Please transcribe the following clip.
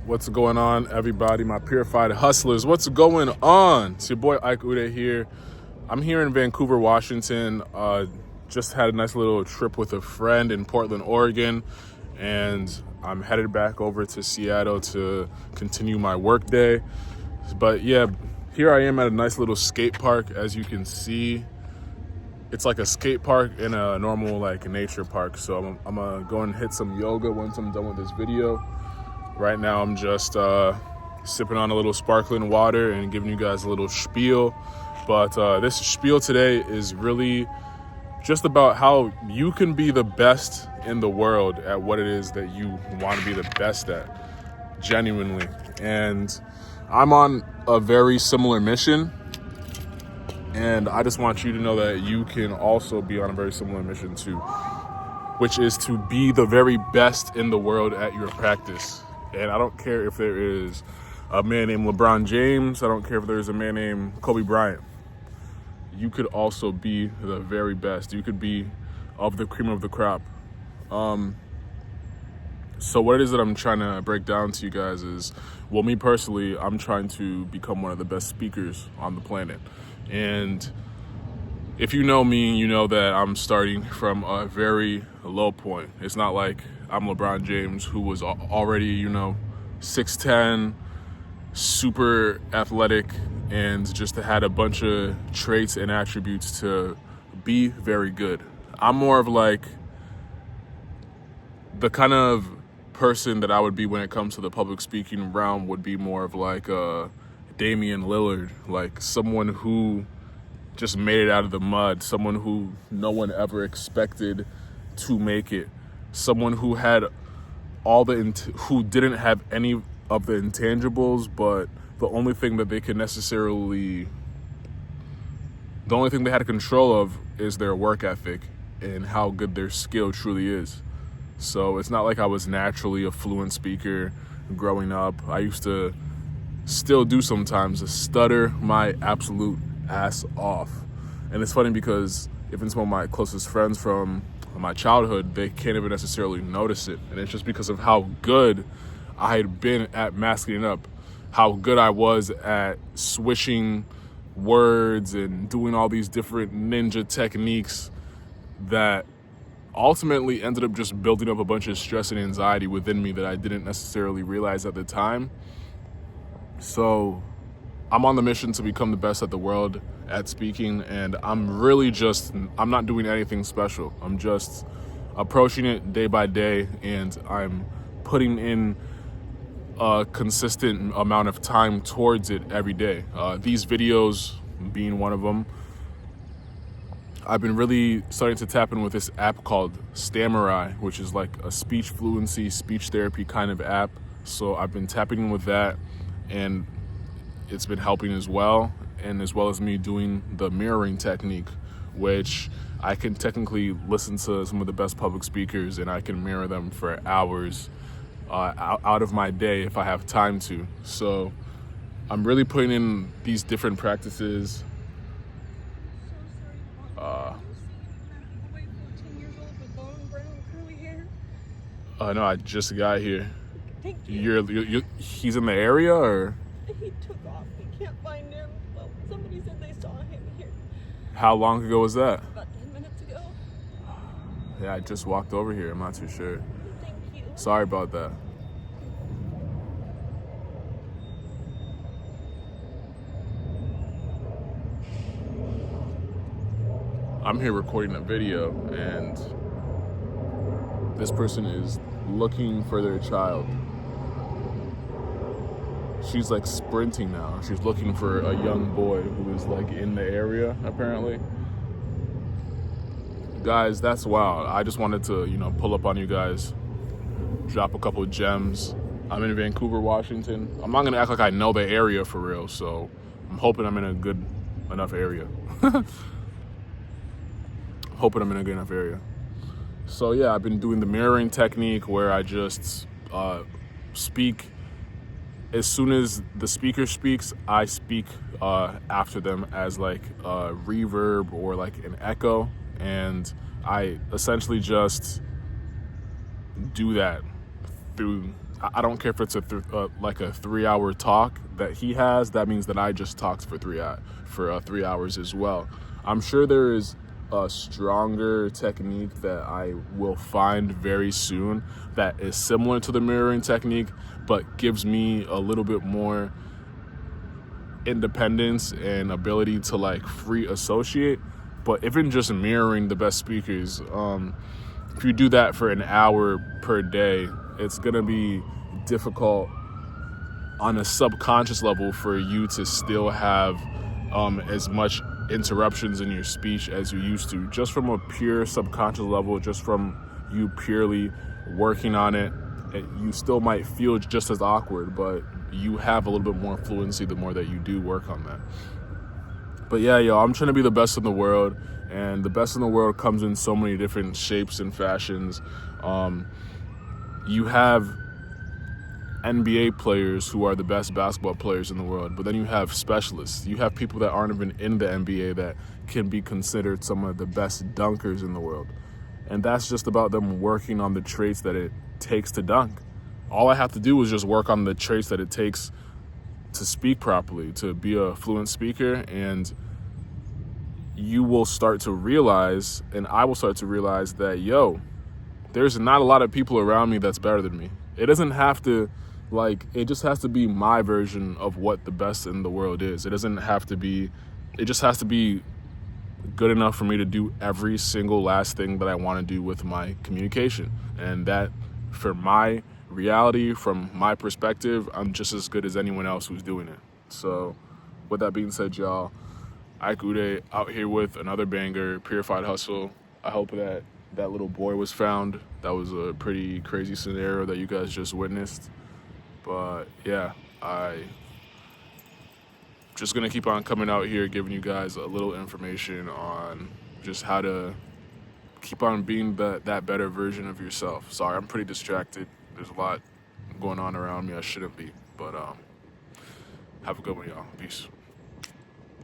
What's going on, everybody? My purified hustlers, what's going on? It's your boy Ike Ude here. I'm here in Vancouver, Washington. Just had a nice little trip with a friend in Portland, Oregon, and I'm headed back over to Seattle to continue my work day. But yeah, here I am at a nice little skate park. As you can see, it's like a skate park in a normal nature park. So I'm gonna go and hit some yoga once I'm done with this video. Right now, I'm just sipping on a little sparkling water and giving you guys a little spiel. But this spiel today is really just about how you can be the best in the world at what it is that you want to be the best at, genuinely. And I'm on a very similar mission. And I just want you to know that you can also be on a very similar mission too, which is to be the very best in the world at your practice. And I don't care if there is a man named LeBron James. I don't care if there's a man named Kobe Bryant. You could also be the very best. You could be of the cream of the crop. So what it is that I'm trying to break down to you guys is, well, me personally, I'm trying to become one of the best speakers on the planet. And if you know me, you know that I'm starting from a very low point. It's not like I'm LeBron James, who was already, 6'10", super athletic, and just had a bunch of traits and attributes to be very good. I'm more of the kind of person that I would be when it comes to the public speaking realm would be more of Damian Lillard, someone who just made it out of the mud, someone who no one ever expected to make it, someone who had who didn't have any of the intangibles, but the only thing they had control of is their work ethic and how good their skill truly is. So it's not like I was naturally a fluent speaker growing up. I used to still do sometimes stutter my absolute ass off. And it's funny because even some of my closest friends from my childhood, they can't even necessarily notice it. And it's just because of how good I had been at masking it up, how good I was at swishing words and doing all these different ninja techniques that ultimately ended up just building up a bunch of stress and anxiety within me that I didn't necessarily realize at the time. So I'm on the mission to become the best at the world at speaking, and I'm not doing anything special. I'm just approaching it day by day, and I'm putting in a consistent amount of time towards it every day. These videos being one of them. I've been really starting to tap in with this app called Stammerai, which is like a speech fluency, speech therapy kind of app. So I've been tapping in with that, and it's been helping as well. And as well as me doing the mirroring technique, which I can technically listen to some of the best public speakers and I can mirror them for hours out of my day if I have time to. So I'm really putting in these different practices. No, I just got here. Thank you. He's in the area, or? He took off. We can't find him. Well, somebody said they saw him here. How long ago was that? About 10 minutes ago. Yeah, I just walked over here. I'm not too sure. Thank you. Sorry about that. I'm here recording a video, and this person is looking for their child. She's sprinting now. She's looking for a young boy who is in the area, apparently. Guys, that's wild. I just wanted to, pull up on you guys, drop a couple gems. I'm in Vancouver, Washington. I'm not gonna act like I know the area for real, so I'm hoping I'm in a good enough area. So yeah, I've been doing the mirroring technique where I just speak. As soon as the speaker speaks, I speak after them as a reverb or an echo, and I essentially just do that through I don't care if it's like a 3 hour talk that he has. That means that I just talked for 3 hours as well. I'm sure there is a stronger technique that I will find very soon that is similar to the mirroring technique, but gives me a little bit more independence and ability to like free associate. But even just mirroring the best speakers, if you do that for an hour per day, it's gonna be difficult on a subconscious level for you to still have as much interruptions in your speech as you used to. Just from a pure subconscious level, just from you purely working on it, you still might feel just as awkward, but you have a little bit more fluency the more that you do work on that. But yeah, yo, I'm trying to be the best in the world, and the best in the world comes in so many different shapes and fashions. You have NBA players who are the best basketball players in the world, but then you have specialists. You have people that aren't even in the NBA that can be considered some of the best dunkers in the world. And that's just about them working on the traits that it takes to dunk. All I have to do is just work on the traits that it takes to speak properly, to be a fluent speaker, and you will start to realize, and I will start to realize that, yo, there's not a lot of people around me that's better than me. It doesn't have to, it just has to be my version of what the best in the world is. It doesn't have to be, it just has to be good enough for me to do every single last thing that I want to do with my communication. And that, for my reality, from my perspective, I'm just as good as anyone else who's doing it. So with that being said, y'all, Ike Ude out here with another banger, Purified Hustle. I hope that little boy was found. That was a pretty crazy scenario that you guys just witnessed. But yeah, I just gonna keep on coming out here giving you guys a little information on just how to keep on being that better version of yourself. Sorry, I'm pretty distracted. There's a lot going on around me I shouldn't be. But have a good one, y'all. Peace.